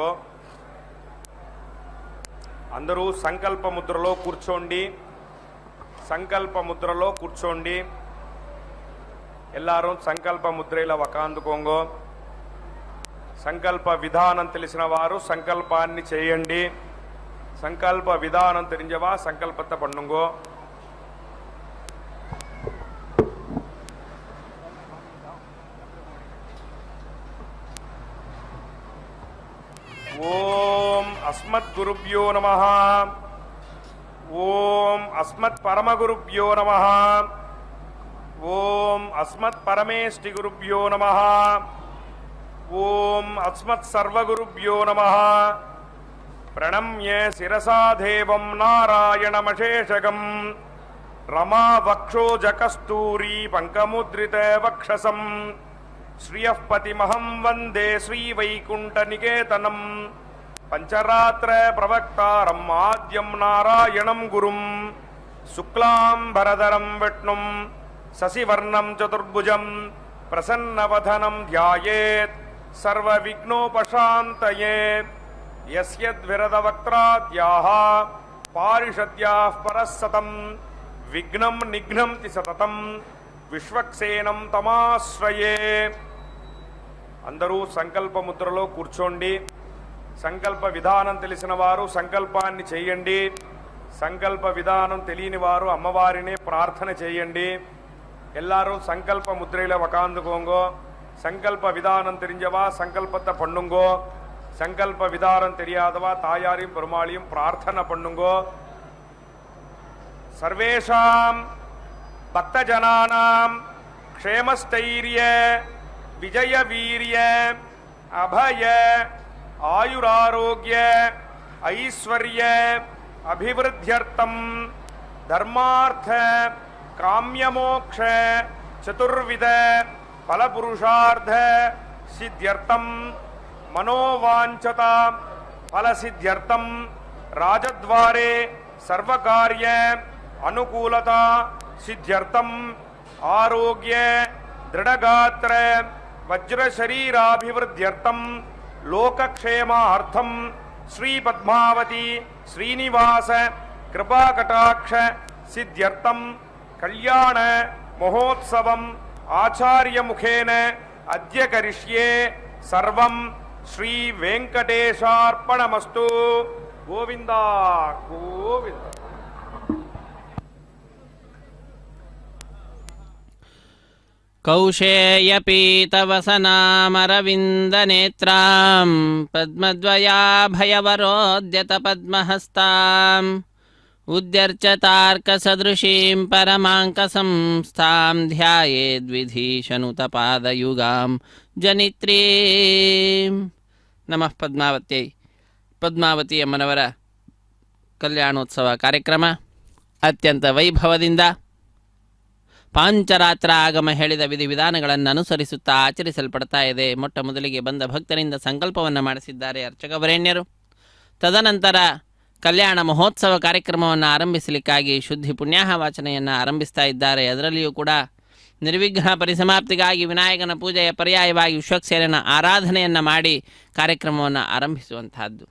పన్నుంగో. అందరూ సంకల్ప ముద్రలో కూర్చోండి. సంకల్ప ముద్రలో కూర్చోండి. எல்லாரும் సంకల్ప ముద్రలో వకాందుకోంగో. సంకల్ప విధానం తెలిసిన వారు సంకల్పాన్ని చేయండి. సంకల్ప విధానం தெரிஞ்சவா సంకల్పத்தை பண்ணுங்கோ. ఓం అస్మద్గురుభ్యో నమః. ఓం అస్మత్పరమగురుభ్యో నమః. ఓం అస్మత్పరమేష్టిగురుభ్యో నమః. ఓం అస్మత్సర్వగురుభ్యో నమః. ప్రణమ్య శిరసా దేవం నారాయణమశేషగం రమా వక్షోజకస్తూరీ పంకముద్రిత వక్షసం శ్రియః పతిమహం వందే శ్రీవైకుంఠనికేతనం పంచరాత్ర ప్రవక్తారం ఆద్యం నారాయణం గురుం శుక్లాంబరధరం విష్ణుం శశివర్ణం చతుర్భుజం ప్రసన్నవదనం ధ్యాయేత్ సర్వవిఘ్నోపశాంతయే. యస్యద్విరదవక్త్రాద్యాః పారిషద్యాః పరస్సతం విఘ్నం నిఘ్నంతి సతతం విశ్వక్సేనం తమాశ్రయే. అందరూ సంకల్ప ముద్రలో కూర్చోండి. సంకల్ప విధానం తెలిసిన వారు సంకల్పాన్ని చేయండి. సంకల్ప విధానం తెలియని వారు అమ్మవారినే ప్రార్థన చేయండి. எல்லாரும் సంకల్ప ముద్రలో వకాందుకోంగో. సంకల్ప విధానం தெரிஞ்சவா సంకల్పத்தை பண்ணுங்கோ. సంకల్ప విధానం தெரியாதவா தாயாரையும் பெருமாளையும் பிரார்த்தனை பண்ணுங்கோ. సర్వేషాం భక్తజనానాం క్షేమస్థైర్య విజయ వీర్య అభయ ఆయురారోగ్య ఐశ్వర్య అభివృద్ధ్యర్థం ధర్మార్థ కామ్యమోక్ష చతుర్విధ ఫలపురుషార్థ సిద్ధ్యర్థం మనోవాంఛత ఫలసిద్ధ్యర్థం రాజద్వారే సర్వకార్య అనుకూలత సిద్ధ్యర్థం ఆరోగ్య దృఢగాత్ర వజ్రశరీరాభివృద్ధ్యర్థం లోకక్షేమార్థం శ్రీ పద్మావతి శ్రీనివాస కృపాకటాక్ష సిద్ధ్యర్థం కళ్యాణ మహోత్సవం ఆచార్యముఖేన అద్య కరిష్యే. సర్వం శ్రీ వెంకటేశార్పణమస్తు. గోవింద గోవింద. కౌశేయపీతవసనామరవిందనేత్రాం పద్మద్వయాభయవరోద్యతపద్మహస్తాం ఉద్యర్చతార్కసదృశీం పరమాంకసంస్థాం ధ్యాయేద్విధీశనుతపాదయుగాం జనిత్రీం. ನಮಃ ಪದ್ಮಾವತ್ಯೈ. ಪದ್ಮಾವತಿ ಅಮ್ಮನವರ ಕಲ್ಯಾಣೋತ್ಸವ ಕಾರ್ಯಕ್ರಮ ಅತ್ಯಂತ ವೈಭವದಿಂದ ಪಾಂಚರಾತ್ರ ಆಗಮ ಹೇಳಿದ ವಿಧಿವಿಧಾನಗಳನ್ನು ಅನುಸರಿಸುತ್ತಾ ಆಚರಿಸಲ್ಪಡ್ತಾ ಇದೆ. ಮೊಟ್ಟ ಮೊದಲಿಗೆ ಬಂದ ಭಕ್ತರಿಂದ ಸಂಕಲ್ಪವನ್ನು ಮಾಡಿಸಿದ್ದಾರೆ ಅರ್ಚಕವರೇಣ್ಯರು. ತದನಂತರ ಕಲ್ಯಾಣ ಮಹೋತ್ಸವ ಕಾರ್ಯಕ್ರಮವನ್ನು ಆರಂಭಿಸಲಿಕ್ಕಾಗಿ ಶುದ್ಧಿ ಪುಣ್ಯಾಹ ವಾಚನೆಯನ್ನು ಆರಂಭಿಸ್ತಾ ಇದ್ದಾರೆ. ಅದರಲ್ಲಿಯೂ ಕೂಡ ನಿರ್ವಿಘ್ನ ಪರಿಸಮಾಪ್ತಿಗಾಗಿ ವಿನಾಯಕನ ಪೂಜೆಯ ಪರ್ಯಾಯವಾಗಿ ವಿಶ್ವಕ್ಸೇನನ ಆರಾಧನೆಯನ್ನು ಮಾಡಿ ಕಾರ್ಯಕ್ರಮವನ್ನು ಆರಂಭಿಸುವಂತಹದ್ದು.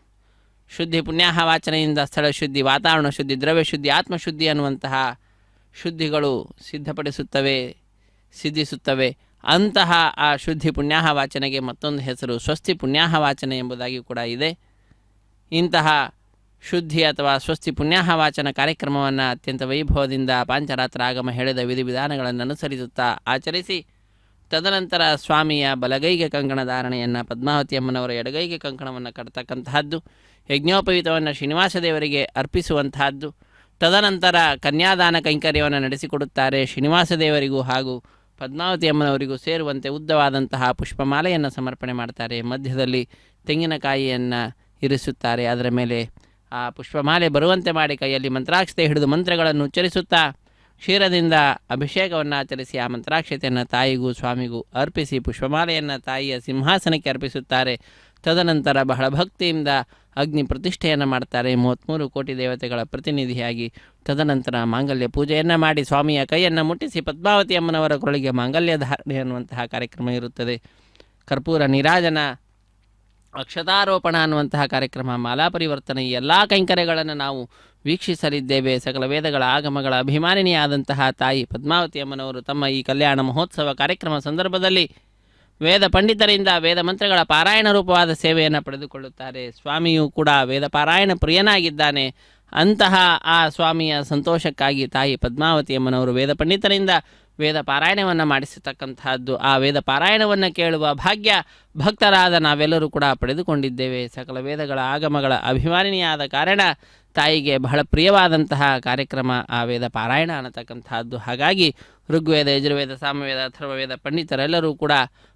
ಶುದ್ಧಿ ಪುಣ್ಯಾಹ ವಾಚನೆಯಿಂದ ಸ್ಥಳ ಶುದ್ಧಿ, ವಾತಾವರಣ ಶುದ್ಧಿ, ದ್ರವ್ಯ ಶುದ್ಧಿ, ಆತ್ಮಶುದ್ಧಿ ಅನ್ನುವಂತಹ ಶುದ್ಧಿಗಳು ಸಿದ್ಧಿಸುತ್ತವೆ. ಅಂತಹ ಆ ಶುದ್ಧಿ ಪುಣ್ಯಾಹ ವಾಚನೆಗೆ ಮತ್ತೊಂದು ಹೆಸರು ಸ್ವಸ್ತಿ ಪುಣ್ಯಾಹ ವಾಚನೆ ಎಂಬುದಾಗಿ ಕೂಡ ಇದೆ. ಇಂತಹ ಶುದ್ಧಿ ಅಥವಾ ಸ್ವಸ್ತಿ ಪುಣ್ಯಾಹ ವಾಚನ ಕಾರ್ಯಕ್ರಮವನ್ನು ಅತ್ಯಂತ ವೈಭವದಿಂದ ಪಾಂಚರಾತ್ರ ಆಗಮ ಹೇಳಿದ ವಿಧಿವಿಧಾನಗಳನ್ನು ಅನುಸರಿಸುತ್ತಾ ಆಚರಿಸಿ ತದನಂತರ ಸ್ವಾಮಿಯ ಬಲಗೈಗೆ ಕಂಕಣ ಧಾರಣೆಯನ್ನು, ಪದ್ಮಾವತಿ ಅಮ್ಮನವರ ಎಡಗೈಗೆ ಕಂಕಣವನ್ನು ಕಟ್ತಕ್ಕಂತಹದ್ದು, ಯಜ್ಞೋಪವೀತವನ್ನು ಶ್ರೀನಿವಾಸ ದೇವರಿಗೆ ಅರ್ಪಿಸುವಂತಹದ್ದು. ತದನಂತರ ಕನ್ಯಾದಾನ ಕೈಂಕರ್ಯವನ್ನು ನಡೆಸಿಕೊಡುತ್ತಾರೆ. ಶ್ರೀನಿವಾಸ ದೇವರಿಗೂ ಹಾಗೂ ಪದ್ಮಾವತಿ ಅಮ್ಮನವರಿಗೂ ಸೇರುವಂತೆ ಉದ್ದವಾದಂತಹ ಪುಷ್ಪಮಾಲೆಯನ್ನು ಸಮರ್ಪಣೆ ಮಾಡ್ತಾರೆ. ಮಧ್ಯದಲ್ಲಿ ತೆಂಗಿನಕಾಯಿಯನ್ನು ಇರಿಸುತ್ತಾರೆ. ಅದರ ಮೇಲೆ ಆ ಪುಷ್ಪಮಾಲೆ ಬರುವಂತೆ ಮಾಡಿ ಕೈಯಲ್ಲಿ ಮಂತ್ರಾಕ್ಷತೆ ಹಿಡಿದು ಮಂತ್ರಗಳನ್ನು ಉಚ್ಚರಿಸುತ್ತಾ ಕ್ಷೀರದಿಂದ ಅಭಿಷೇಕವನ್ನು ಆಚರಿಸಿ ಆ ಮಂತ್ರಾಕ್ಷತೆಯನ್ನು ತಾಯಿಗೂ ಸ್ವಾಮಿಗೂ ಅರ್ಪಿಸಿ ಪುಷ್ಪಮಾಲೆಯನ್ನು ತಾಯಿಯ ಸಿಂಹಾಸನಕ್ಕೆ ಅರ್ಪಿಸುತ್ತಾರೆ. ತದನಂತರ ಬಹಳ ಭಕ್ತಿಯಿಂದ ಅಗ್ನಿ ಪ್ರತಿಷ್ಠೆಯನ್ನು ಮಾಡ್ತಾರೆ 33 ಕೋಟಿ ದೇವತೆಗಳ ಪ್ರತಿನಿಧಿಯಾಗಿ. ತದನಂತರ ಮಾಂಗಲ್ಯ ಪೂಜೆಯನ್ನು ಮಾಡಿ ಸ್ವಾಮಿಯ ಕೈಯನ್ನು ಮುಟ್ಟಿಸಿ ಪದ್ಮಾವತಿ ಅಮ್ಮನವರ ಕೊರಳಿಗೆ ಮಾಂಗಲ್ಯ ಧಾರಣೆ ಅನ್ನುವಂತಹ ಕಾರ್ಯಕ್ರಮ ಇರುತ್ತದೆ. ಕರ್ಪೂರ ನೀರಾಜನ ಅಕ್ಷತಾರೋಪಣ ಅನ್ನುವಂತಹ ಕಾರ್ಯಕ್ರಮ, ಮಾಲಾ ಪರಿವರ್ತನೆ, ಈ ಎಲ್ಲ ಕೈಂಕರ್ಯಗಳನ್ನು ನಾವು ವೀಕ್ಷಿಸಲಿದ್ದೇವೆ. ಸಕಲ ವೇದಗಳ ಆಗಮಗಳ ಅಭಿಮಾನಿನಿಯಾದಂತಹ ತಾಯಿ ಪದ್ಮಾವತಿ ಅಮ್ಮನವರು ತಮ್ಮ ಈ ಕಲ್ಯಾಣ ಮಹೋತ್ಸವ ಕಾರ್ಯಕ್ರಮ ಸಂದರ್ಭದಲ್ಲಿ ವೇದ ಪಂಡಿತರಿಂದ ವೇದ ಮಂತ್ರಗಳ ಪಾರಾಯಣ ರೂಪವಾದ ಸೇವೆಯನ್ನು ಪಡೆದುಕೊಳ್ಳುತ್ತಾರೆ. ಸ್ವಾಮಿಯೂ ಕೂಡ ವೇದ ಪಾರಾಯಣ ಪ್ರಿಯನಾಗಿದ್ದಾನೆ. ಅಂತಹ ಆ ಸ್ವಾಮಿಯ ಸಂತೋಷಕ್ಕಾಗಿ ತಾಯಿ ಪದ್ಮಾವತಿ ಅಮ್ಮನವರು ವೇದ ಪಂಡಿತರಿಂದ ವೇದ ಪಾರಾಯಣವನ್ನು ಮಾಡಿಸತಕ್ಕಂತಹದ್ದು. ಆ ವೇದ ಪಾರಾಯಣವನ್ನು ಕೇಳುವ ಭಾಗ್ಯ ಭಕ್ತರಾದ ನಾವೆಲ್ಲರೂ ಕೂಡ ಪಡೆದುಕೊಂಡಿದ್ದೇವೆ. ಸಕಲ ವೇದಗಳ ಆಗಮಗಳ ಅಭಿಮಾನಿನಿಯಾದ ಕಾರಣ ತಾಯಿಗೆ ಬಹಳ ಪ್ರಿಯವಾದಂತಹ ಕಾರ್ಯಕ್ರಮ ಆ ವೇದ ಪಾರಾಯಣ ಅನ್ನತಕ್ಕಂತಹದ್ದು. ಹಾಗಾಗಿ ಋಗ್ವೇದ, ಯಜುರ್ವೇದ, ಸಾಮವೇದ, ಅಥರ್ವವೇದ ಪಂಡಿತರೆಲ್ಲರೂ ಕೂಡ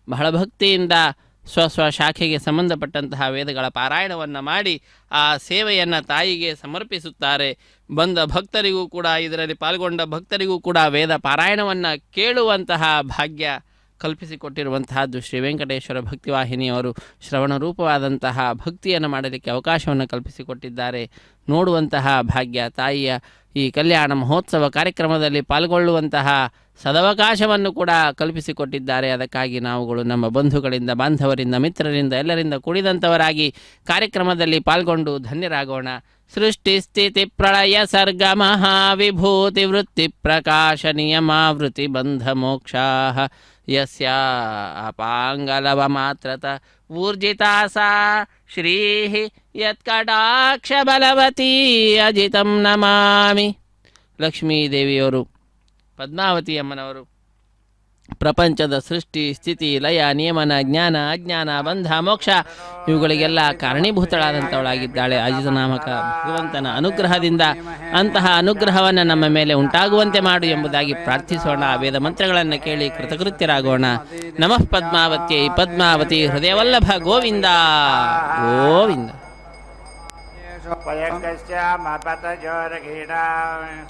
ಬಹಳ ಭಕ್ತಿಯಿಂದ ಸ್ವ ಶಾಖೆಗೆ ಸಂಬಂಧಪಟ್ಟಂತಹ ವೇದಗಳ ಪಾರಾಯಣವನ್ನು ಮಾಡಿ ಆ ಸೇವೆಯನ್ನು ತಾಯಿಗೆ ಸಮರ್ಪಿಸುತ್ತಾರೆ. ಬಂದ ಭಕ್ತರಿಗೂ ಕೂಡ, ಇದರಲ್ಲಿ ಪಾಲ್ಗೊಂಡ ಭಕ್ತರಿಗೂ ಕೂಡ ವೇದ ಪಾರಾಯಣವನ್ನು ಕೇಳುವಂತಹ ಭಾಗ್ಯ ಕಲ್ಪಿಸಿಕೊಟ್ಟಿರುವಂತಹದ್ದು. ಶ್ರೀ ವೆಂಕಟೇಶ್ವರ ಭಕ್ತಿವಾಹಿನಿಯವರು ಶ್ರವಣ ರೂಪವಾದಂತಹ ಭಕ್ತಿಯನ್ನು ಮಾಡಲಿಕ್ಕೆ ಅವಕಾಶವನ್ನು ಕಲ್ಪಿಸಿಕೊಟ್ಟಿದ್ದಾರೆ. ನೋಡುವಂತಹ ಭಾಗ್ಯ, ತಾಯಿಯ ಈ ಕಲ್ಯಾಣ ಮಹೋತ್ಸವ ಕಾರ್ಯಕ್ರಮದಲ್ಲಿ ಪಾಲ್ಗೊಳ್ಳುವಂತಹ ಸದವಕಾಶವನ್ನು ಕೂಡ ಕಲ್ಪಿಸಿಕೊಟ್ಟಿದ್ದಾರೆ. ಅದಕ್ಕಾಗಿ ನಾವುಗಳು ನಮ್ಮ ಬಂಧುಗಳಿಂದ, ಬಾಂಧವರಿಂದ, ಮಿತ್ರರಿಂದ, ಎಲ್ಲರಿಂದ ಕೂಡಿದಂಥವರಾಗಿ ಕಾರ್ಯಕ್ರಮದಲ್ಲಿ ಪಾಲ್ಗೊಂಡು ಧನ್ಯರಾಗೋಣ. ಸೃಷ್ಟಿ ಸ್ಥಿತಿ ಪ್ರಳಯ ಸರ್ಗ ಮಹಾವಿಭೂತಿ ವೃತ್ತಿ ಪ್ರಕಾಶ ನಿಯಮಾವೃತಿ ಬಂಧ ಮೋಕ್ಷಾ ಯಸ್ಯ ಅಪಾಂಗಲವ ಮಾತ್ರತ ಊರ್ಜಿತಾ ಸಾ ಶ್ರೀ ಯತ್ಕಟಾಕ್ಷ ಬಲವತಿ ಅಜಿತಂ ನಮಾಮಿ. ಲಕ್ಷ್ಮೀದೇವಿಯವರು, ಪದ್ಮಾವತಿ ಅಮ್ಮನವರು ಪ್ರಪಂಚದ ಸೃಷ್ಟಿ, ಸ್ಥಿತಿ, ಲಯ, ನಿಯಮನ, ಜ್ಞಾನ, ಅಜ್ಞಾನ, ಬಂಧ, ಮೋಕ್ಷ ಇವುಗಳಿಗೆಲ್ಲ ಕಾರಣೀಭೂತಳಾದಂಥವಳಾಗಿದ್ದಾಳೆ. ಅಜಿತನಾಮಕ ಭಗವಂತನ ಅನುಗ್ರಹದಿಂದ ಅಂತಹ ಅನುಗ್ರಹವನ್ನು ನಮ್ಮ ಮೇಲೆ ಉಂಟಾಗುವಂತೆ ಮಾಡು ಎಂಬುದಾಗಿ ಪ್ರಾರ್ಥಿಸೋಣ. ವೇದ ಮಂತ್ರಗಳನ್ನು ಕೇಳಿ ಕೃತಕೃತ್ಯರಾಗೋಣ. ನಮಃ ಪದ್ಮಾವತ್ಯೈ ಪದ್ಮಾವತಿ ಹೃದಯವಲ್ಲಭ ಗೋವಿಂದ ಗೋವಿಂದ.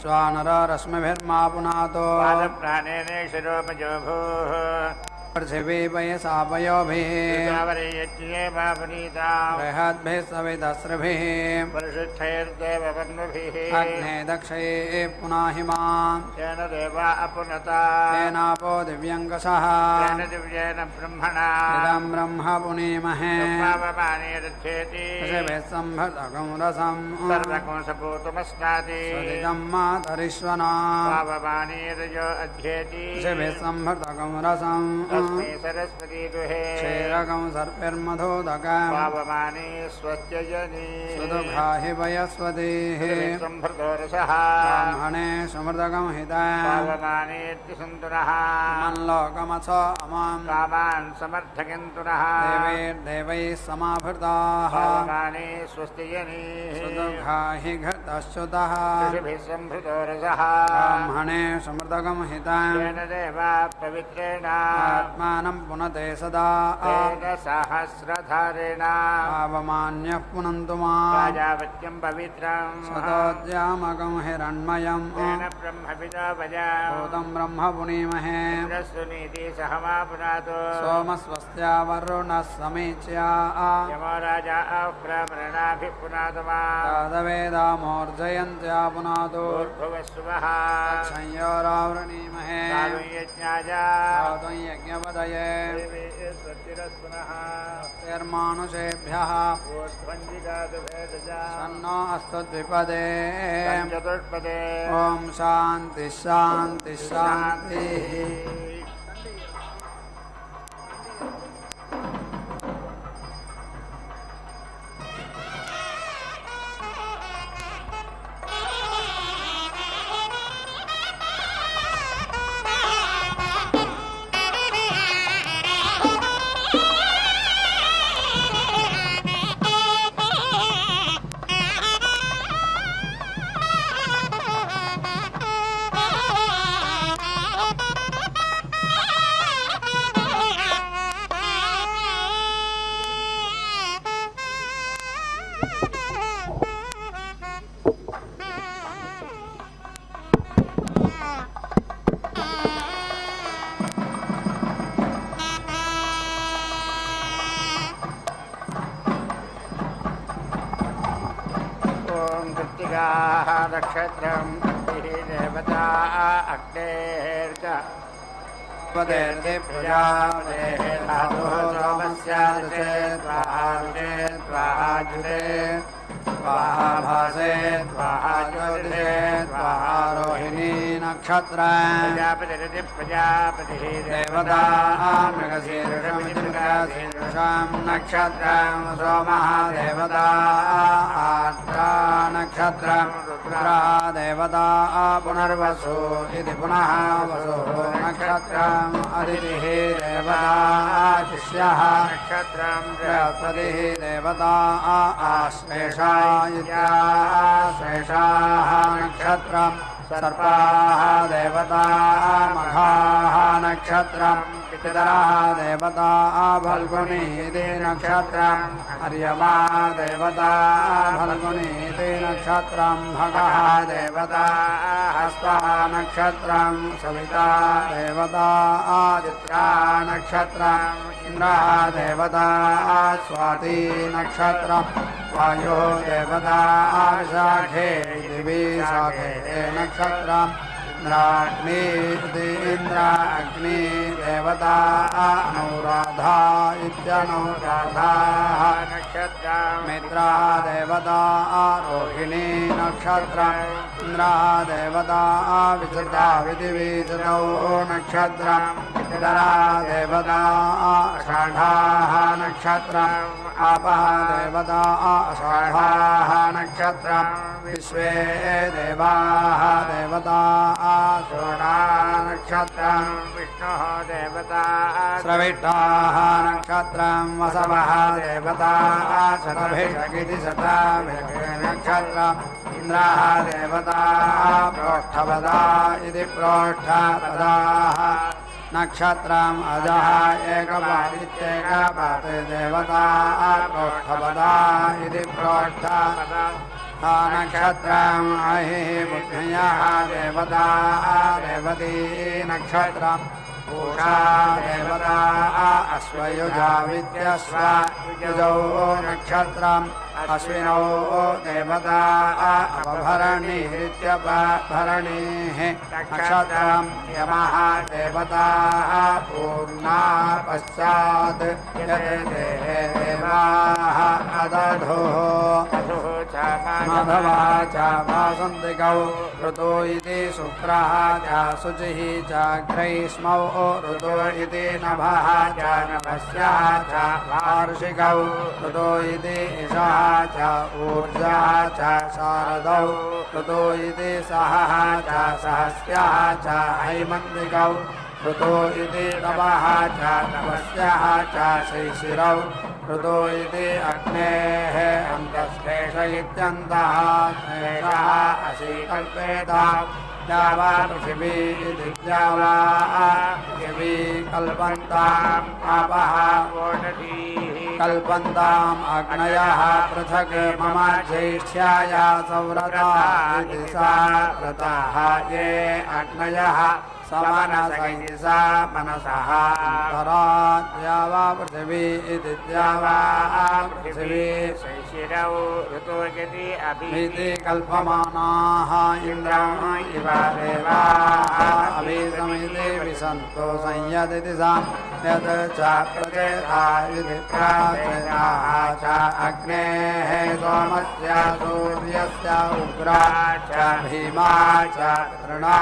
स्वानर रश्मिभिर्मा पुनातो पृथिवी वयसापयोभिः बृहद्भिः सवितस्रभिः अग्ने दक्षये पुनाहिमान् तेनापो दिव्यङ्कषः इदं ब्रह्म पुनीमहे ऋषिभिः संभृतकं रसं सदिदं मातरिश्वना ऋषिभिः संभृतकं रसं क्षीरकं सर्पिर्मधोदकं सुदुघाहि वयस्वतीः ब्राह्मणे समृतकं हितं मल्लोकमथ अमां देवैर्देवैः समाभृताः सुदुघाहि घटश्च्युतः ब्राह्मणे समृतकं हितं आत्मानं पुनते सदा सहस्रधारेणा आवमान्यः पुनन्तु मां सतोद्यामकं हिरण्मयं भूतं ब्रह्म पुनीमहे सोमस्वस्त्या वरुणः समीच्या तदवेदामोर्जयन्त्या पुनातो संयोरावृणीमहे यज्ञपदये मानुषेभ्यः सन्नो अस्तु द्विपदे ॐ शान्ति शान्ति शान्तिः. कृत्तिकाः नक्षत्रं देवता अग्नेर्च पदेर्दि प्रजापतेः धातुः सोमस्यादुषे त्वाहारुषे त्वाहाजुषे स्वाहा भासे स्वाहा ज्योतिषे स्वाहा रोहिणी नक्षत्र प्रजापतिरिति प्रजापतिः देवता मृगशीर्षमिति मृगशीर्षां नक्षत्रं सोमः देवता आर्द्रा नक्षत्रं रुद्रा देवता पुनर्वसु इति पुनः वसुः नक्षत्रम् अदितिः देवता शिष्यः नक्षत्रं बृहस्पतिः देवता आश्लेषा इत्याश्लेषाः नक्षत्रम् सर्पाः देवता मघाः नक्षत्रम् पितरः देवता फल्गुनी इति नक्षत्रम् अर्यमा देवता फल्गुनी इति नक्षत्रम् भगः देवता हस्तः नक्षत्रम् सविता देवता आदित्या नक्षत्रम् इन्द्रः देवता स्वाति नक्षत्रम् वायुः देवता शाखे दिवि शाखे नक्षत्रम् इंद्राग्नि इंद्र अग्नि देवता अनुराधा इत्यनुराधाः नक्षत्रं मित्रा देवता रोहिणी नक्षत्रम् इंद्रः देवता विसृता विधिविसृतौ नक्षत्रम् पितरः देवता आषाढाः नक्षत्रम् आपः देवता आषाढाः नक्षत्रम् विश्वे देवाः देवता आषाढा नक्षत्रम् विष्णुः देवता स्रविष्टाः नक्षत्रम् वसवः देवता शतभिषगिति शतभिषगे नक्षत्रम् इन्द्रः देवता प्रोष्ठपदा इति प्रोष्ठपदाः नक्षत्रम् अजः एकपादित्येकपात् देवता प्रोष्ठपदा इति प्रोष्ठपदा नक्षत्रम् अहिः बुद्ध्यः देवता रेवती नक्षत्रम् पूषा देवता अश्वयुजा विद्यस्व युजौ नक्षत्रम् अश्विनौ देवता अपभरणीरित्यपभरणीः नक्षत्रम् यमः देवता पूर्णा पश्चात् यते देवाः अदधुः माधवा च वासन्तिकौ ऋतु इति शुक्रः च शुचिः च ग्रैष्मौ ऋतु इति नभः च नभस्यः च वार्षिकौ ऋतु इति इषः च ऊर्जा च शारदौ ऋतु इति सहः च सहस्यः च हैमन्तिकौ ऋतु इति तपः च तपस्यः च शैशिरौ ऋतु इति अग्नेः अन्तश्लेष इत्यन्तः श्लेषः अशीकल्पेत द्यावा पृथिवी इति द्यावा पृथिवी कल्पन्ताम् आपः कल्पन्ताम् अग्नयः पृथक् मम ज्येष्ठ्याय सव्रताः इति सा व्रताः ये अग्नयः समनसैसा मनसः द्यावा पृथिवी इति द्यावा पृथिवी शैशिरौ ऋतु इति इति कल्पमानाः इन्द्रम् इव देवाः अभिसमिति विसन्तो संयदिति सा यत् च प्रचेता इति प्रचेताः च अग्नेः सोमस्य सूर्यस्य उग्रा च भीमा च तृणा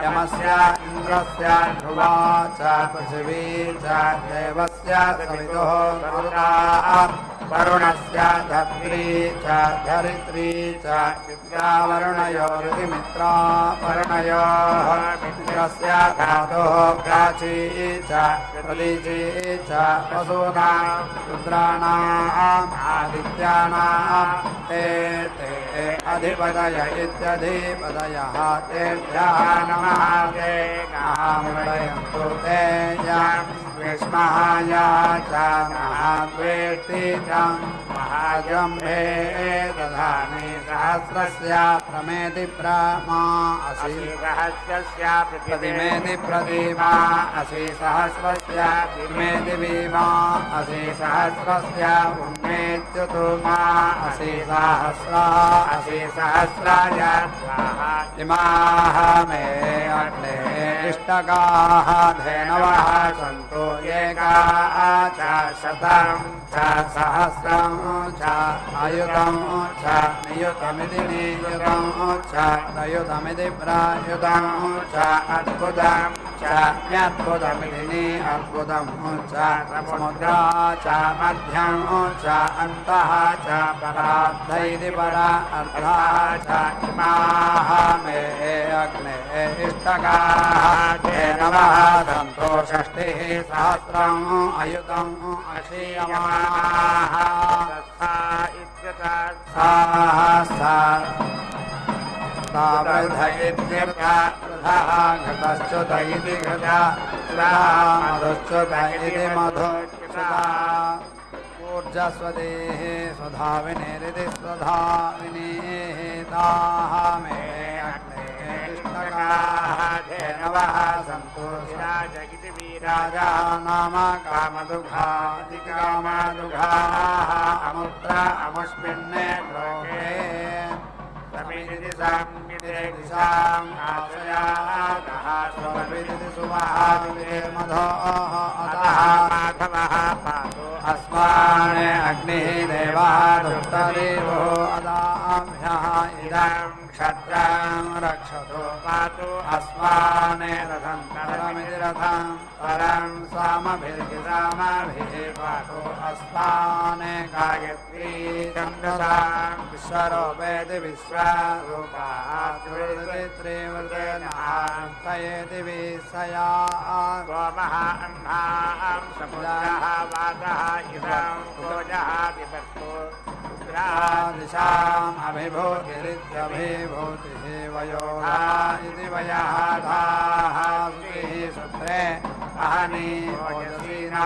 यमस्य इन्द्रस्य ध्रुवा च पृथिवी च देवस्य सवितुः मरुताः वरुणस्य धत्री च धरित्री च मित्रावरुणयोरितिमित्रा वरुणयोः मित्रस्य धातुः प्राची च प्रदीची च वसूनां रुद्राणाम् आदित्यानाम् ते अधिपतय इत्यधिपतयः तेभ्यः नमः ते नामृडयन्तु ते यम् विष्महाय च महाद्वेष्टि च महाजम्भे दधामि सहस्रस्य प्रमेति प्रमा असि सहस्रस्य प्रतिमेति प्रतीमा असि सहस्रस्य प्रतिमेति भीमा असि सहस्रस्य उन्मेत्युतुमा असि सहस्रा असि सहस्राय स्वाहा इमाः मे अग्ने इष्टकाः धेनवः सन्तु एका च शतं च सहस्रं च अयुतं च नियुतमिति नियुतं च प्रयुतमिति प्रयुतं च अद्भुतं च न्यद्भुतमिति अद्भुतं च समुद्रा च मध्यं च अन्तः च परार्धैति परा अर्धा च इमाः मे अग्ने इष्टकाः धेनवः सन्तो षष्टिः सहस्रम् अयुतम् अशीयमाः वृद्ध इत्यर्थः घटश्च्युत इति घटा मधुश्च्युत इति मधुच्युता ऊर्जस्वदेः स्वधाविनेरिति स्वधाविनेः ताः मे अग्ने इष्टकाः धेनवः सन्तु राजा नाम कामदुघादिकामदुघाः अमुत्रा अमुष्मिन्ने लोके समिति साम्यते दिशाम् आश्रयातः स्वविदिति सुवहाविदे मधोः अतः माधवः पातु अस्मान् अग्निः देवः दुष्टदेवो अदाभ्यः इदं क्षत्रं रक्षतु पातु अस्मान् रथं परमिति रथं परं सामभिर्गिसामभिः पातु अस्मान् गायत्री छन्दसां विश्वरूपेति विश्वरूपात्रिवृतेनान्तयेति विषया गोमः अह्नां समुद्रः वातः इदं भोजः विपत्तु दिशाम् अभिभूतिरित्यभिभूतिः वयोधा इति वयः धाः सुत्रे अहनी ओजसीना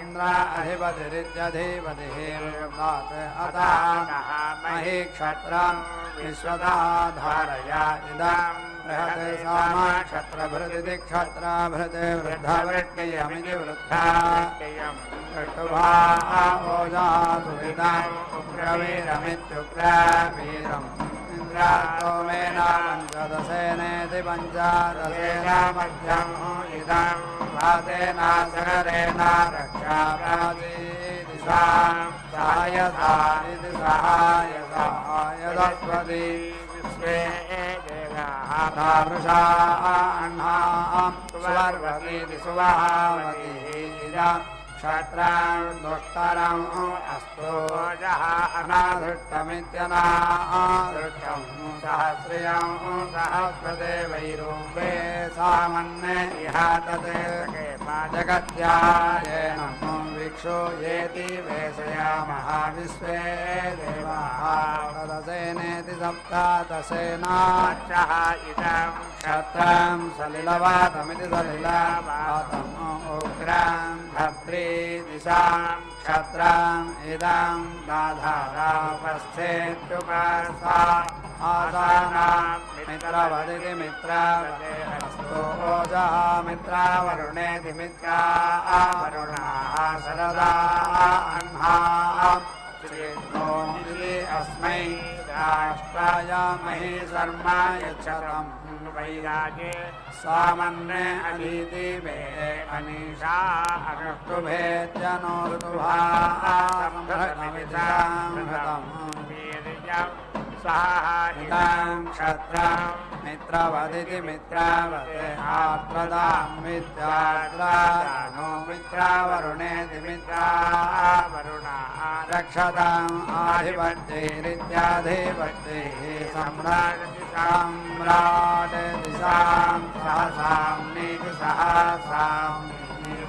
इन्द्र अधिपतिरित्यधिपतिः अतः महि क्षत्रं विश्वदा धारय इदं बृहते साम क्षत्रभृदिति क्षत्रभृते वृद्धवृट्टयमिति वृद्धा ऋतुभा ओजा सुविदम् उग्रवीरमित्युग्रवीरम् इन्द्रास्तोमेन पञ्चदशेनेति पञ्चदशेन मध्यम् इदं भातेन सगरेण रक्षाप्राचीदिशां सहायसा इति सहायसा यदस्वती विश्वे तादृशा अह्नां सुवर्वतीति सुवहावतीः इदं क्षत्रं दुष्करम् अस्तु अनाधृष्टमित्यनाधृष्टं सहस्रियं सहस्रदेवैरूपे सामन्ये इह तत् जगत्यायेन विक्षो येति वेशयामः विश्वे देवाः तदसेनेति सप्तदशेनाच्चः इदं क्षत्रं सलिलवातमिति सलिलवातम् उग्रं धर्त्री दिशां क्षत्रम् इदं दाधारापस्थेत्युपसा आसानां मित्रवदिति मित्रवदे अस्तु ओजः मित्रावरुणेति मित्रा वरुणाः शरदा अह्नां चेत्नो इति अस्मै राष्ट्राय महि शर्म यच्छतम् वैरागे सामन्ये अधीति मे अनीशा अनुष्टुभेद्यनो ऋतुभा इदं क्षत्रं मित्रवदिति मित्रावते आत्रदां मित्राद्रानो मित्रावरुणेति मित्रावरुणाः रक्षताम् आधिपत्यैरित्याधिपत्यैः सम्राट् दिशां सहसां नीति सहसां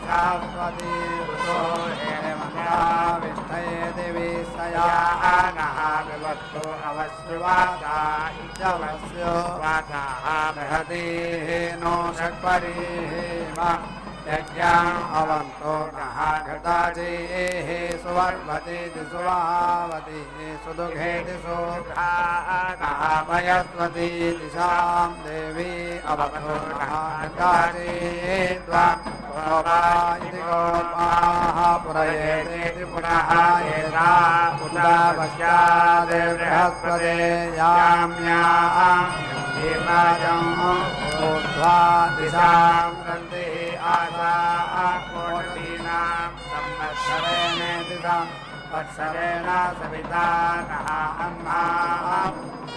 शाश्वती ऋतो हेमन्ताविष्ठयेति विषयाः नः विवत्सु अवश्यवाता इत्यवस्यो वाताः बृहतीः नो षट्परीः यज्ञाम् अवन्तो नः घटाचेः सुवर्वतीति सुवावतीः सुदुघेति सुधा नः पयस्वती दिशां देवी अवतो नः घटाचेत्वाम् गोपा इति गोपाः पुरयेतेति पुनः एता उदावस्यादे बृहस्पते याम्याम् ऊर्ध्वा दिशां रन्तिः आशा कोटदीनां संवत्सरेणेति संवत्सरेण सविता नः अन्ना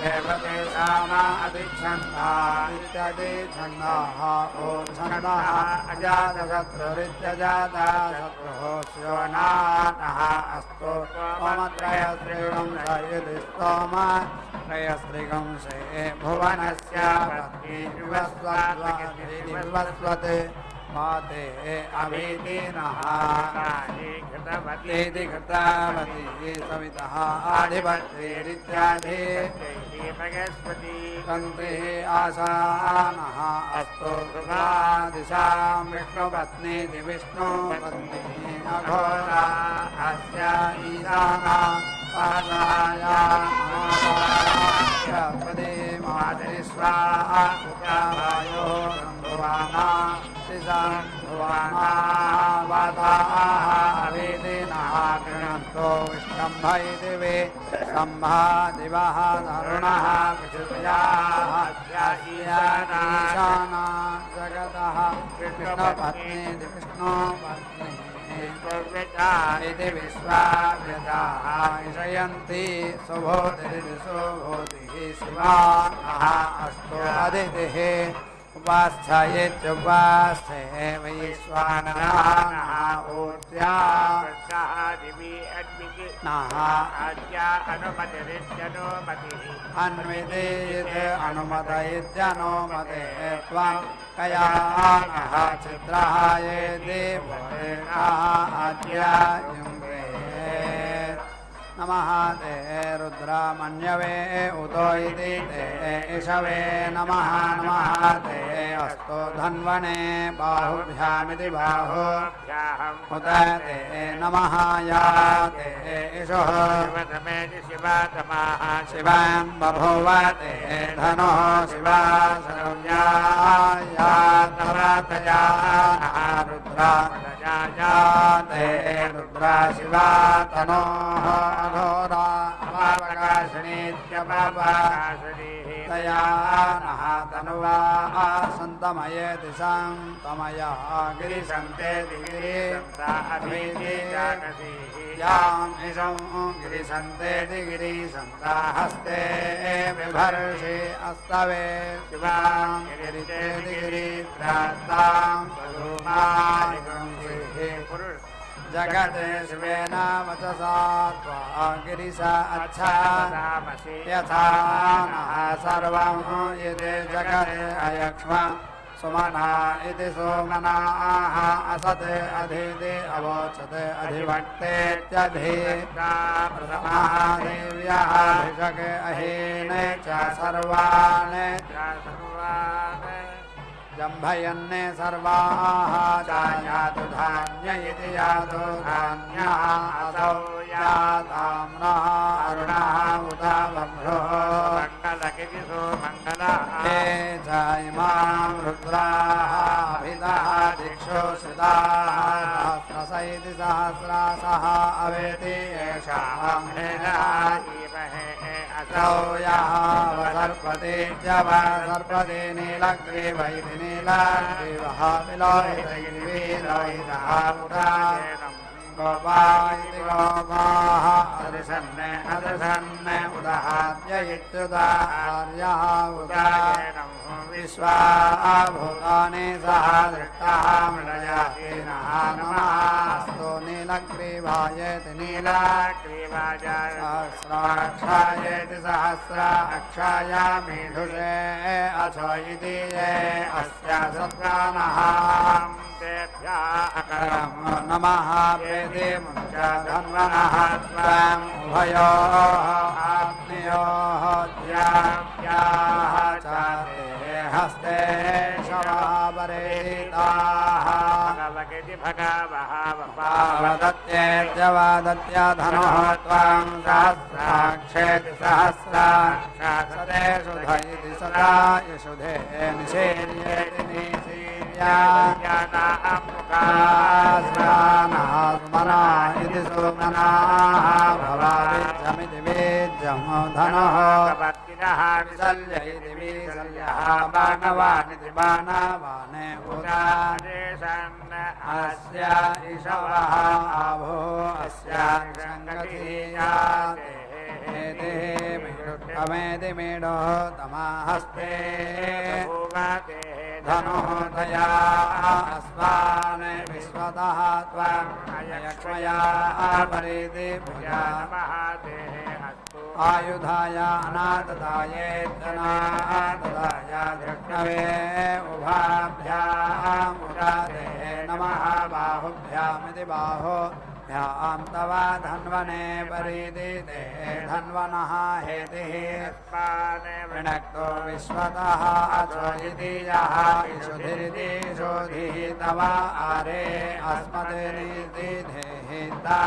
देवते सामा अधिच्छन्दादित्यधिच्छन्दाः ॐ छन्दः अजातशत्रुरित्यजाता शत्रुः स्यो नः अस्तु स्तोमत्रयस्त्रीगं सयिति स्तोमत्रयस्त्रीगं से भुवनस्य पत्नी विवस्वते माते अभीति नः तेति कृतावती सवितः आधिपत्येरित्यादि तन्त्रिः आशानः अस्तु दिशां विष्णुपत्नीति विष्णुपत्नी अघोरा अस्य ईशाना पादायापदे मातरिस्वाहा उक्तावायो भुवाना भुवाना वाताः अवेदिनः गृणन्तो विष्टम्भ इति वे स्तम्भा दिवः तरुणः पृथिव्याः ईशाना जगतः विष्णुपत्नी विष्णुपत्नी इति विश्वाभ्यताः इषयन्ति सुभोतिरिति सुभूतिः शिवा अस्तु अदितिः उपास्थयेत्युपास्थे वैश्वानराः ऊर्ध्या अन्वितेत् अनुमतयित्यनुमते त्वं कया नः चित्रः ये देवरेणाः आद्यायुङ्गे नमः ते रुद्रामण्यवे उतो इति ते इषवे नमः नमः ते अस्तु धन्वने बाहुभ्यामिति बाहो उत ते नमः या ते इषुः शिवां बभूव ते धनुः शिवा सर्व्या या तवतया रुद्रा ते रुद्रा शिवा तनोः अघोरा तया नः तनुवा सन्तमये दिशां तमया गिरिशन्ते यां इषं गिरिशन्ते गिरिशन्ता हस्ते बिभर्षि अस्तवे शिवां गिरिते गिरित्रास्तां जगते शिवेन वचसा त्वा गिरिशा अच्छा यथा नः सर्वं यदि जगते अयक्ष्म सुमना इति सोमनाः असते अधिदे अवोचते अधिभक्तेत्यधि प्रथमः देव्याः भिषके अहीने च सर्वान् जम्भयन्ने सर्वाः जायातु धान्य इति यातो धान्यः असौ याताम्नः अरुणः उत बभ्रुः हे च इमां रुद्राः अभितः दिक्षु श्रिताः सहस्रशैति सहस्रासः अवेति येषां असौ यः वसर्पते च वसर्पते नीलग्रीव इति नीलग्रीवः विलोहितैर्विलोहितः पुराः गोपा इति गोपाः अदृशन् अदृशन् उदहार्य इत्युदाहार्यः उदा विश्वा भूतानि सह दृष्टाः मृडयासीनः नमःस्तु नीलग्रीवायेति नीलग्रीवाय सहस्राक्षायेति सहस्राक्षाय मेधुषे अथो इति ये अस्य सत्प्राणः नमः वेदे मुञ्च धन्वनः त्वाम् उभयोः आग्नेयोः द्याः च ते हस्ते शवापरेताः वदत्येत्यवादत्य धनुः त्वां सहस्राक्षेति सहस्राक्षासते सुध इति सदा यशुधे निषेर्येति निषीर्या स्मरानः स्मरा इति सुमनाः भवाविद्यमिति वेद्यं धनुः विशल्य इति सल्यः बाणवानिति बाणावाने उदादेशन् अस्य इषवः आभो अस्याङ्गतीयाते मेदे मेढो तमाहस्ते भूगाते धनुः तया अस्मान् विश्वतः त्वम् अयक्ष्मया परिधि भुजा आयुधाय अनाददायेत्यनाददाय धृष्णवे उभाभ्याम् उदाते नमः बाहुभ्यामिति बाहुभ्यां तव धन्वने परिधि ते धन्वनः हेतिः वृणक्तो विश्वतः अथो इति यः इषुधिरिति शोधिः तव आरे अस्मद्निति धेहिता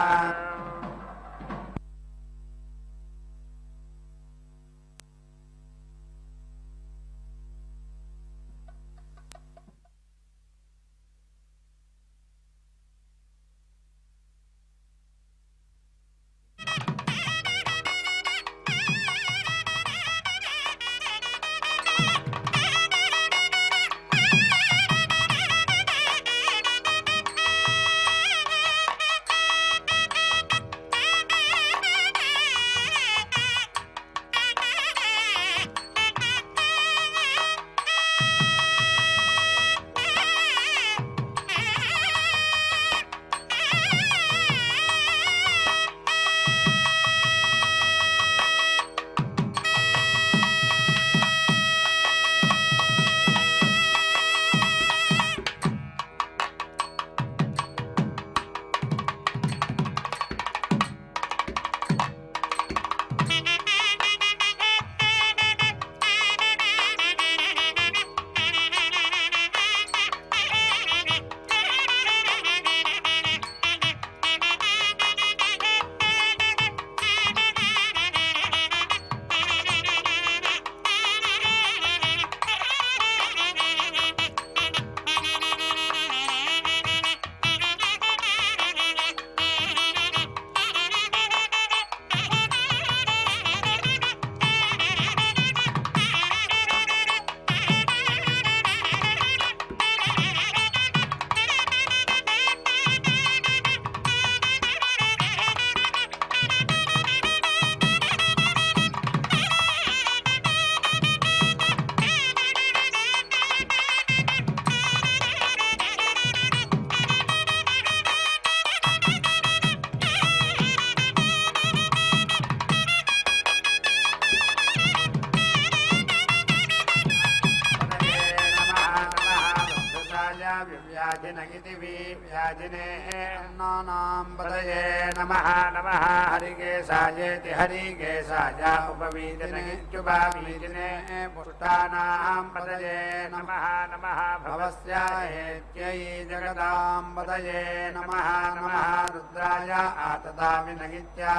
पदये नमः नमः हरिकेशायेति हरिकेशाय उपवीजने पुष्टानां पदये नमः नमः भवस्याहेत्यै जगदां पदये नमः नमः रुद्राय आतदाविनगित्या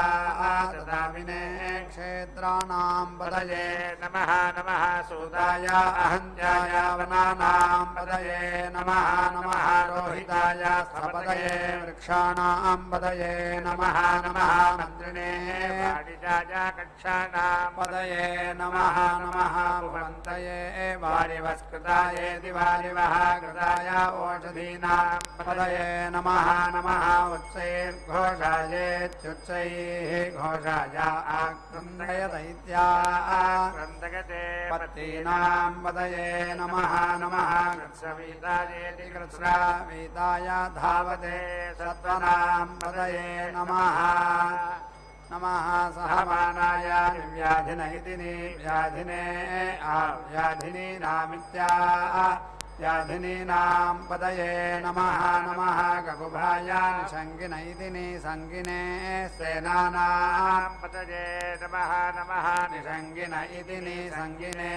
आतदाविने क्षेत्राणां पदये नमः नमः सूदाय अहन्त्याय वनानां पदये नमः नमः रोहिताय स्थपदये वृक्षाणां पदये नमः नमः मन्त्रिणे वाडिजाय कक्षाणां पदये नमः नमः भुवन्तये वारिवस्कृताय दिवारिवः कृताय ओषधीनां पदये नमः नमः उच्चैर्घोषायेत्युच्चैः घोषाय आक्रन्दय दैत्या आक्रन्दयते पत्तीनां पदये नमः नमः कृत्सवीतायेति कृत्स्रावीताय धावते सत्त्वनां पदये नमः नमः सहमानाय व्याधिन इति व्याधिने व्याधिनीनामित्या व्याधिनीनां पदये नमः नमः गगुभाय निषङ्गिन इति निसङ्गिने सेनानां पदये नमः नमः निषङ्गिन इति निसङ्गिने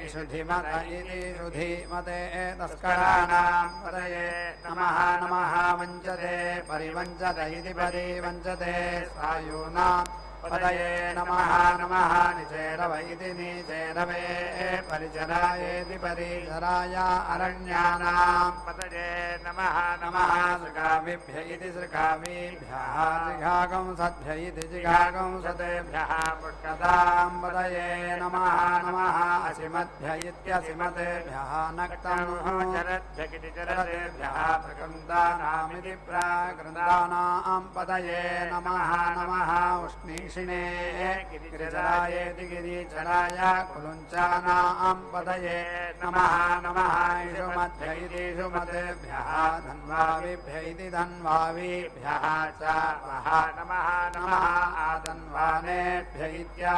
इषुधिमत इति शुधिमते तस्कराणां पदये नमः नमः वञ्चते परिवञ्चत इति परिवञ्चते सायूनां पदये नमः नमः निचेरव इति निचेरवे परिचरायेति परिचराय अरण्यानां पतये नमः नमः सृगाविभ्य इति सृगाविभ्यः जिघागं सद्भ्य इति जिघागं सतेभ्यः पुष्कतां पदये नमः नमः असिमद्भ्य इत्यसिमतेभ्यः नक्तं चरतेभ्यः प्रकृन्दानामिति प्राकृन्दानां पदये नमः नमः उष्णीषिणे गिरिचरायेति गिरिचराय कुलुञ्चानां पदये नमः नमः इषुमध्य इति इषुमतेभ्यः धन्वाविभ्य इति धन्वाविभ्यः च वः नमः नमः आधन्वानेभ्य इत्या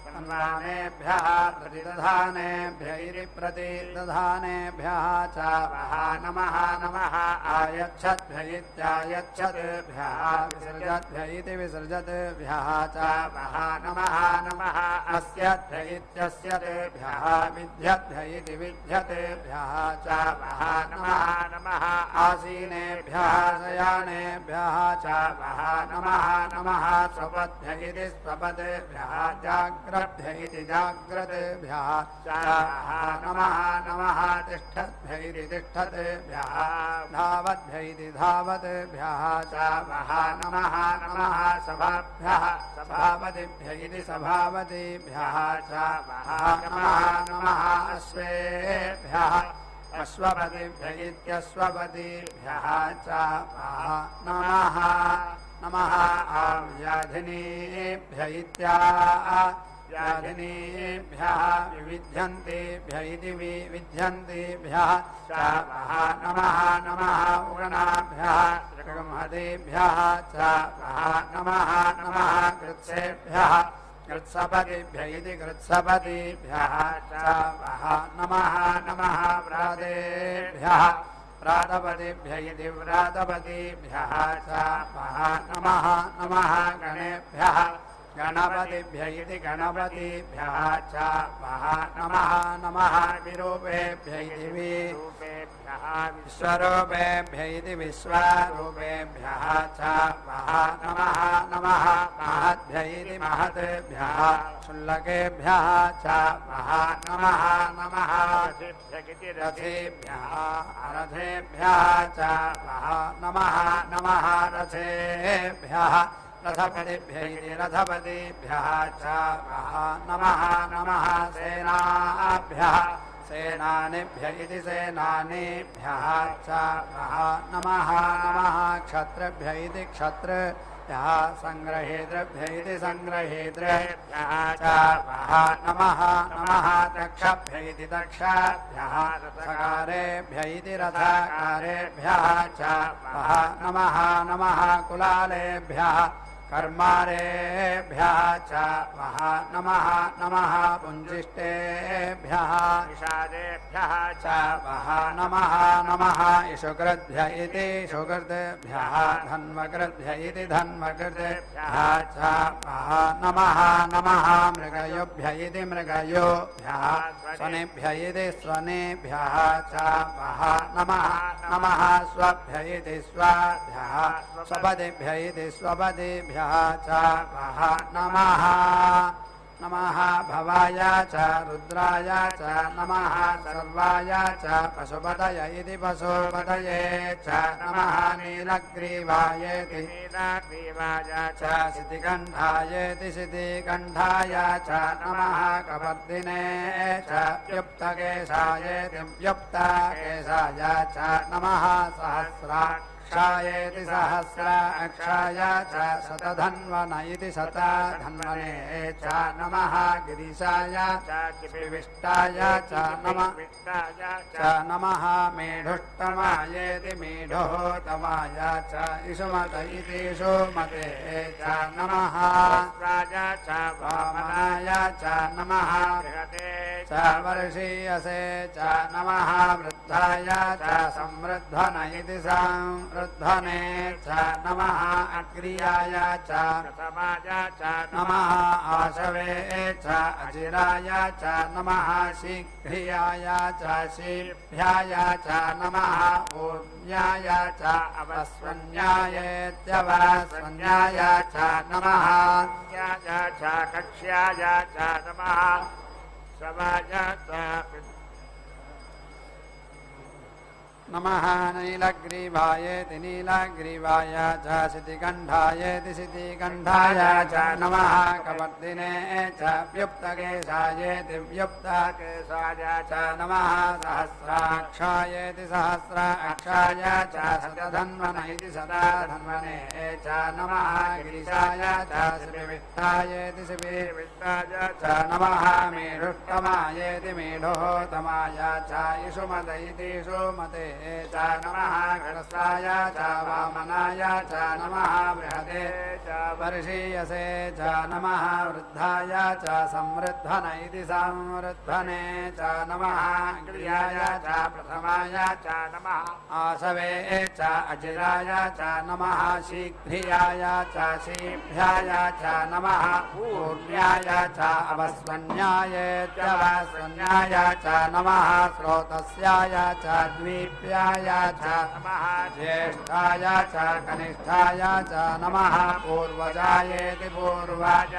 धन्वानेभ्यः प्रतिदधानेभ्य इति प्रतिदधानेभ्यः च वः नमः नमः आयच्छद्भ्य इत्यायच्छद्भ्यः विसृजद्भ्य इति विसृजद्भ्यः च वः नमः नमः अस्यद्भ्य इत्यस्यद्भ्यः विद्यद्भ्य इति विद्यतेभ्यः च वः नमः नमः आसीनेभ्यः शयानेभ्यः च वः नमः नमः स्वपद्भ्य इति स्वपदेभ्यः जाग्रद्भ्य इति जाग्रतेभ्यः च वः नमः नमः तिष्ठद्भ्य इति तिष्ठतेभ्यः धावद्भ्य इति धावतेभ्यः च वः नमः नमः सभाभ्यः सभापतिभ्य इति सभापतिभ्यः च वः नमः नमः अश्वेभ्यः अश्वपतिभ्य इत्यश्वपतिभ्यः च वः नमः नमः आव्याधिनीभ्य इत्याव्याधिनीभ्यः विविध्यन्तेभ्य इति विविध्यन्तेभ्यः च वः नमः नमः उगणाभ्यः ऋगमहतेभ्यः च वः नमः नमः कृत्सेभ्यः कृत्सपतिभ्य इति कृत्सपतिभ्यः च वः नमः नमः व्रातेभ्यः व्रातपतिभ्य इति व्रातपतिभ्यः च वः नमः नमः गणेभ्यः गणपतिभ्य इति गणपतिभ्यः च वः नमः नमः विरूपेभ्य इति विश्वरूपेभ्य इति विश्वरूपेभ्यः च वः नमः नमः महद्भ्य इति महतेभ्यः शुल्लकेभ्यः च वः नमः नमः रथेभ्यः अरथेभ्यः च वः नमः नमः रथेभ्यः रथपतिभ्य इति रथपतिभ्यः च वः नमः नमः सेनाभ्यः सेनानिभ्य इति सेनानीभ्यः च वः नमः नमः क्षत्रेभ्य इति क्षत्रेभ्यः सङ्ग्रहेतृभ्य इति सङ्ग्रहेतृभ्यः च वः नमः नमः तक्षभ्य इति तक्षभ्यः रथकारेभ्य इति रथकारेभ्यः च वः नमः नमः कुलालेभ्यः कर्मारेभ्यः च वः नमः नमः पुञ्जिष्टेभ्यः विषादेभ्यः च वः नमः नमः इषुकृद्भ्य इति इषुकृद्भ्यः धन्वकृद्भ्य इति धन्वकृद्भ्यः च वः नमः नमः मृगयोभ्य इति मृगयोभ्यः स्वनेभ्य इति स्वनेभ्यः च वः नमः नमः स्वभ्य इति स्वभ्यः स्वपतिभ्य इति स्वपतिभ्यः च वः नमः नमः भवाय च रुद्राय च नमः सर्वाय च पशुपतये इति पशुपतये च नमः नीलग्रीवायेति नीलाग्रीवाय च सिद्धिकण्ठायेति सिद्धिकण्ठाय च नमः कपर्दिने च युक्तकेशायेति युक्तकेशाय च नमः सहस्राक्षायेति सहस्राक्षाय च शतधन्वन इति शतधन्वने च नमः गिरीशाय च विष्टाय च नमः च नमः मेढुष्टमायेति मेढोतमाय च इषुमत इति इषुमते च नमः च वामनाय च नमः बृहते च वर्षीयसे च नमः वृद्धाय च संवृद्धन इति संवृद्धने समृद्धने च नमः अग्र्याय च कथमाय च नमः आशवे च अजिराय च नमः शीघ्रियाय च शीभ्याय च नमः ऊर्ध्याय च अवस्वन्यायेत्यवस्वन्याय च नमः च कक्ष्याय च नमः समाय च नमः नीलग्रीवायेति नीलग्रीवाय च शितिकण्ठायेति शितिकण्ठाय च नमः कवर्दिने च व्युक्तकेशायेति व्युक्तकेशाय च नमः सहस्राक्षायेति सहस्राक्षाय च शतधन्वन इति शतधन्वने च नमः गिरिशाय च शिविविष्टायेति शिविविष्टाय च नमः मेढुष्टमायेति मेढोतमाय च इषुमत इति इषुमते च नमः घटस्थाय च वामनाय च नमः बृहते च वर्षीयसे च नमः वृद्धाय च समृद्धन इति समृद्धने च नमः क्रियाय च प्रथमाय च नमः आशवे च अचिराय च नमः शीघ्रियाय च शीभ्याय च नमः ऊर्ध्याय च अवस्वन्यायेत्यवस्वन्याय च नमः स्रोतस्याय च द्वीप्याय च नमः ज्येष्ठाय च कनिष्ठाय च नमः पूर्वजायेति पूर्वाय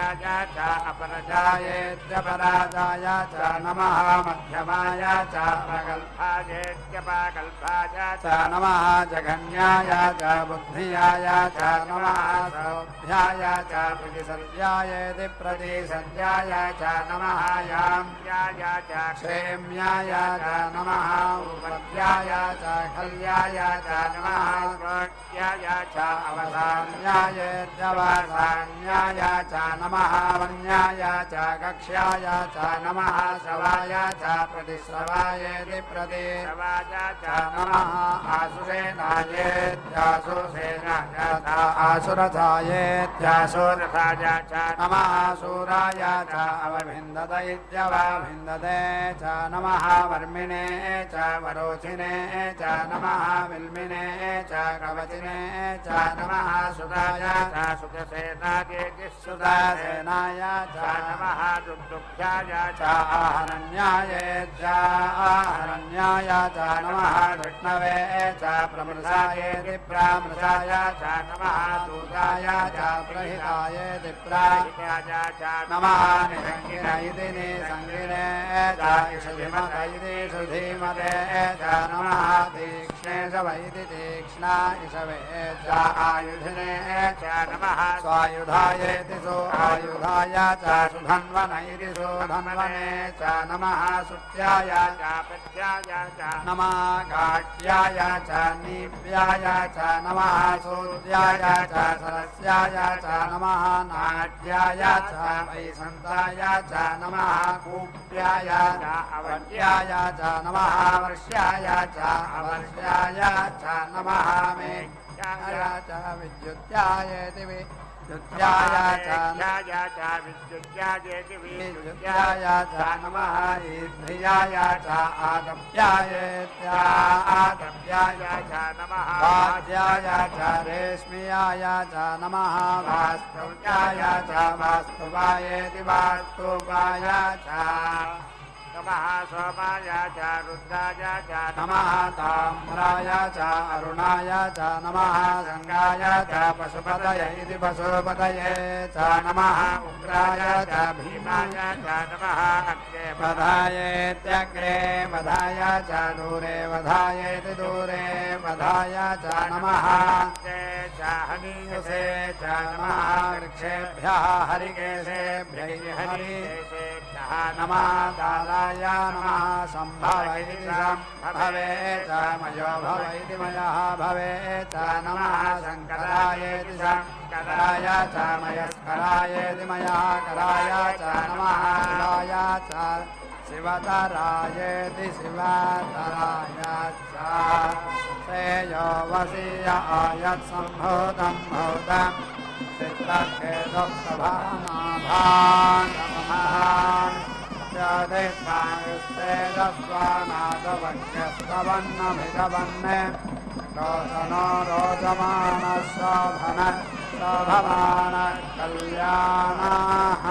च अपरजायेत्यपराजाय च नमः मध्यमाय च प्रगल्भायेत्यपागल्भाय च नमः जघन्याय च बुद्धियाय च नमः सौभ्याय च प्रतिसद्यायेति प्रतिसद्याय च नमः याम्याय च क्षेम्याय च नमः उपद्याय च खल्याय च नमः स्वज्ञाय च अवसान्यायेत्यवसान्याय च नमः वन्याय च कक्ष्याय च नमः श्रवाय च प्रतिश्रवायेति प्रतिश्रवाय च नमः आसुरेणायेत्यासुसेनाय च आसुरथायेत्यासुरथाय च नमः सूराय च अवभिन्दत इत्यवभिन्दते च नमः वर्मिणे च वरोचिने च नमः विल्मिने च कवचिने च नमः सुताय च सुतसेनायेति सुतसेनाय च नमः दुग्धुभ्याय च आहरण्याय च नमः विष्णवे च प्रमृषायेति प्रामृषाय च नमः दूताय च प्रहितायेति प्रहिताय च नमः निसङ्गिन इति निसङ्गिने च इषुधिमत इति सुधीमते च नमः तीक्ष्णे शव इति तीक्ष्णा इषवे च आयुधिने च नमः स्वायुधायेति सुआयुधाय च सुधन्वन इति सुधन्वने च नमः सुत्याय च पत्याय च नमः घाट्याय च नीप्याय च नमः सूर्याय च सरस्याय च नमः नाट्याय च वैसन्ताय च नमः कूप्याय च अवर्याय च नमः वर्ष्याय च अवर्ष्याय च नमः मेघ्याय च विद्युत्यायेति विद्युत्याय च विद्युत्यायेति विद्युत्याय च नमः ईध्याय च आदप्यायेत्यादप्याय च नमः वाद्याय च रेश्म्याय च नमः वास्तव्याय च वास्तवायेति वास्तुवाय च नमः सोमाय च रुद्राय च नमः ताम्राय च अरुणाय च नमः गङ्गाय च पशुपतये इति पशुपतये च नमः उग्राय च भीमाय च नमः अग्रे वधायेत्यग्रे वधाय च दूरे वधायेति दूरे वधाय च नमः च हनीयसे च नमः वृक्षेभ्यः हरिकेशेभ्यै नमः दाराय नमः सम्भव इति सम्भवे च मयो भव इति मयः भवे च नमः शङ्करायेति शङ्कराय च मयस्करायेति मयः कराय च नमः शिवाय च शिवतरायेति शिवतराय च श्रेयो वसीय आयत्सम्भूतं भूतं चित्तखेदोक्तभानाभान् रोचनो रोचमानः शोभन शोभमान कल्याणाः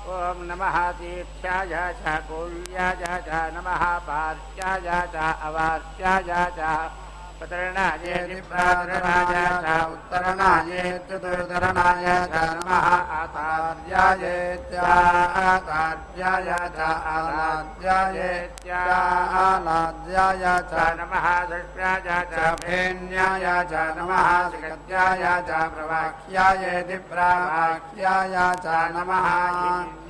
ॐ नमः तीर्थ्याय च कौल्याय च नमः पार्श्याय च अवार्श्याय च प्रातरणाय च उत्तरणाय चतुर्धरणाय च नमः आचार्याय च आचार्याय च आलाद्याय च आलाद्याय च नमः दृष्ट्याय च फेन्याय च नमः सिकत्याय च प्रवाक्याय दिप्रावाक्याय च नमः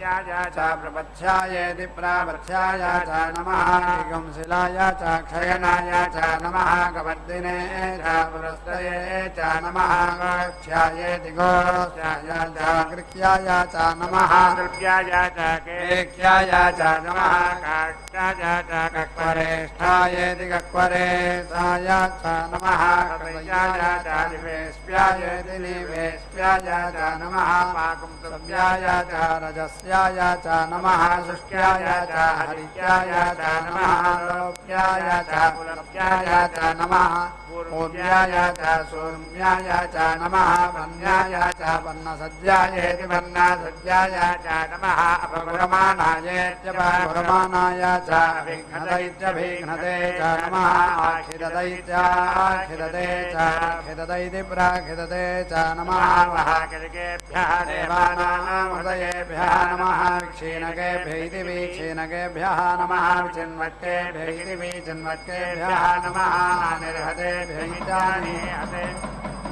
याय च प्रपथ्याय दिप्रापथ्याय च नमः दिगंशिलाय च क्षयनाय च नमः कवर्दिने च पुरस्तये च नमः गोक्षाय दिगोक्षाय च गृह्याय च नमः द्रव्याय च केक्ष्याय च नमः काष्ठाय च कक्वरेष्ठाय दिगक्वरेशाय च नमः कवयाय च दिवेश्व्याय दिनिवेश्व्याय च नमः पाकुंसव्याय च रजस्याय च नमः शुष्क्याय च हरित्याय च नमः लोप्याय च पुलप्याय च नमः पूर्व्याय च सूर्म्याय च नमः वन्याय च वन्नसज्जाय वन्नसज्जाय च नमः अपगुरमाणाय च विघ्नदैत्यभिघ्नते च नमः आखिददैत्याखिदते च खिददैति प्राखिदते च नमः वाहकर्गेभ्यः देवानामृतयेभ्यः नमः क्षीणकेभ्यैति विक्षीणकेभ्यः नमः चिन्वट्केभ्यैति विचिन्वट्केभ्यः नमः निर्हतेभ्यैतानि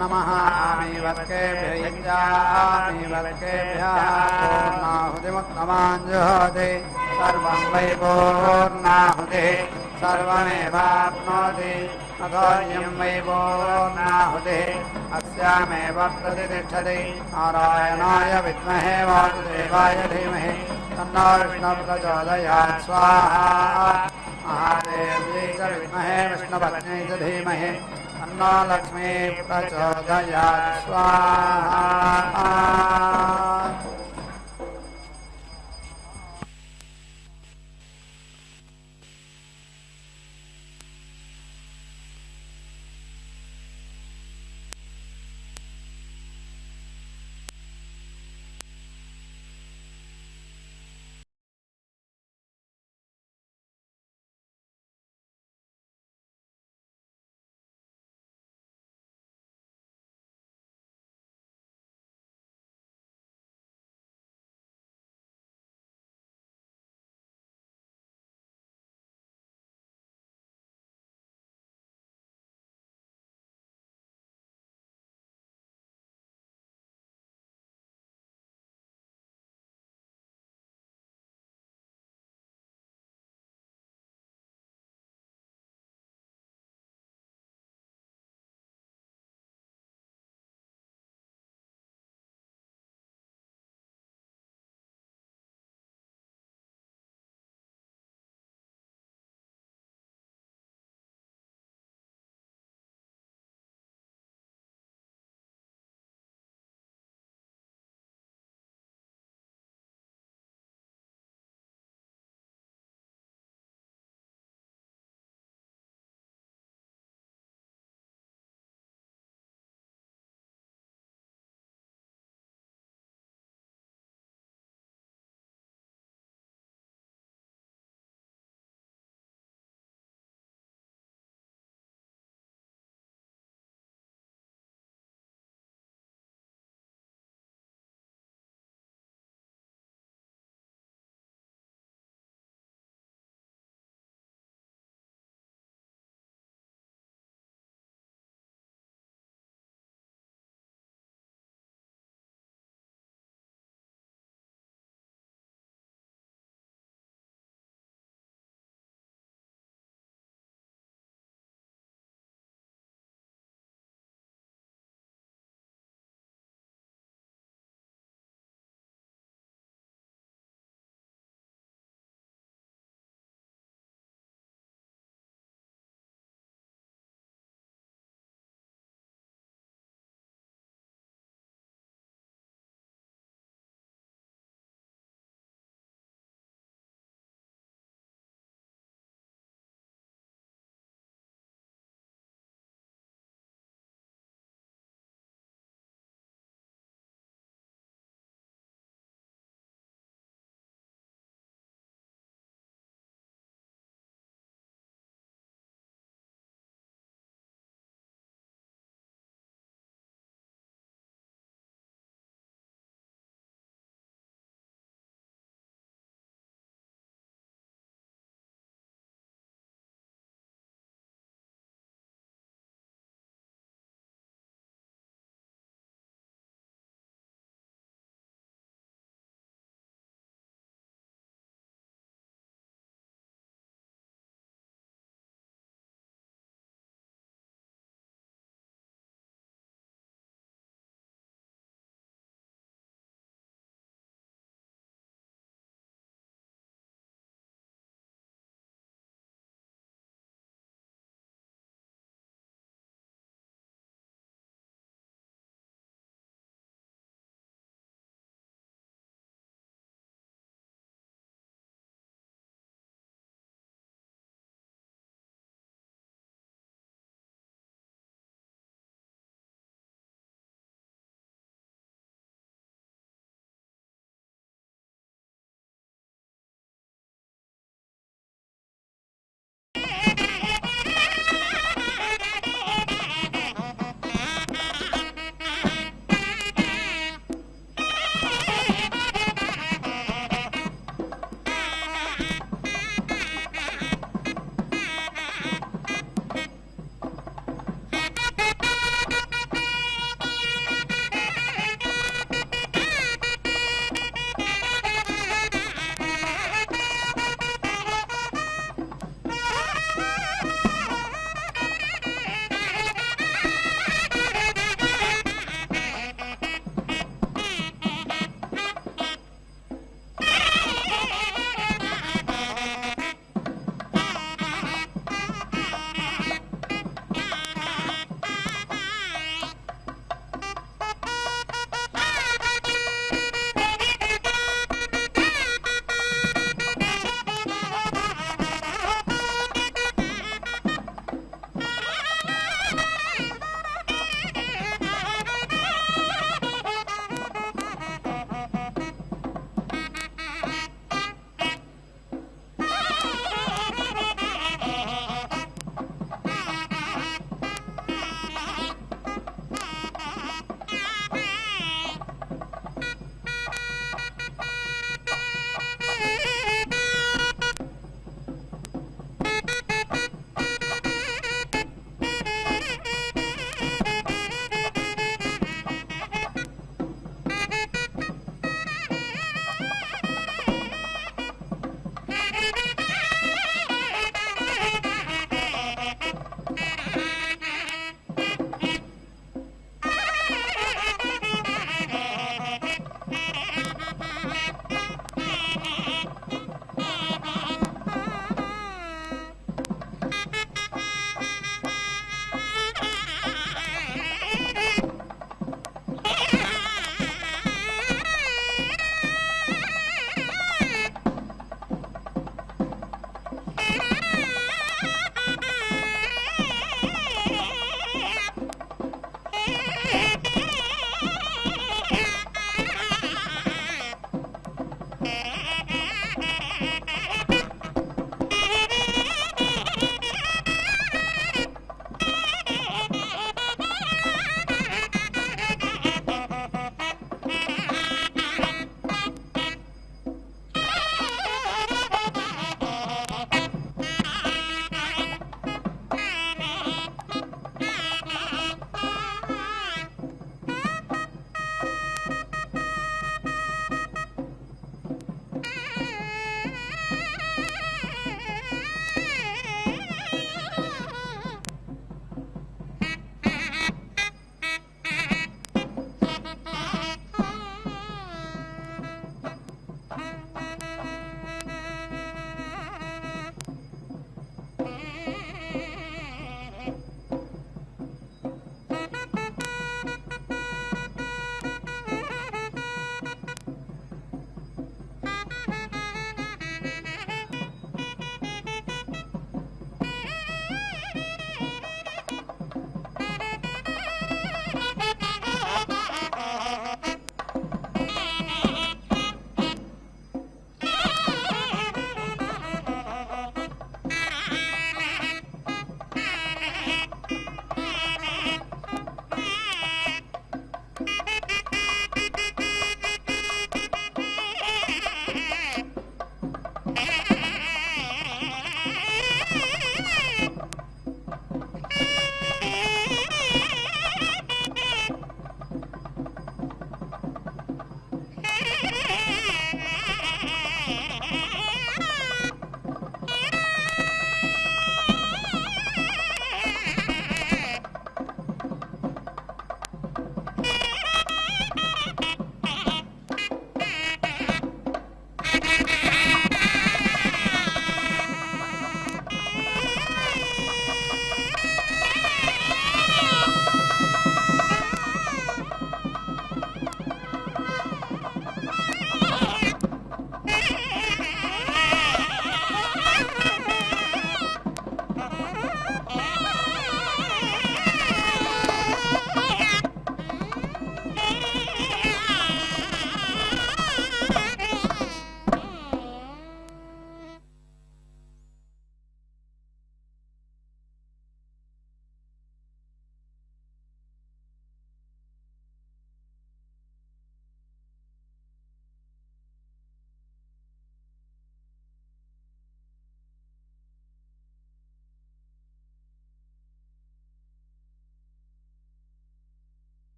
नमः आमीवत्केभ्यैत्यामीवत्केभ्यः पूर्णाहुतिमुत्तमाञ्जुहोति सर्वं वै पूर्णाहुतिः सर्वमेवाप्नोति अथोऽयं वै पूर्णाहुतिः अस्यामेव प्रतिष्ठति नारायणाय विद्महे वासुदेवाय धीमहि तन्नो विष्णुः प्रचोदयात् स्वाहा महादेव्यै च विद्महे विष्णुपत्न्यै च धीमहि तन्नो लक्ष्मी प्रचोदयात् स्वाहा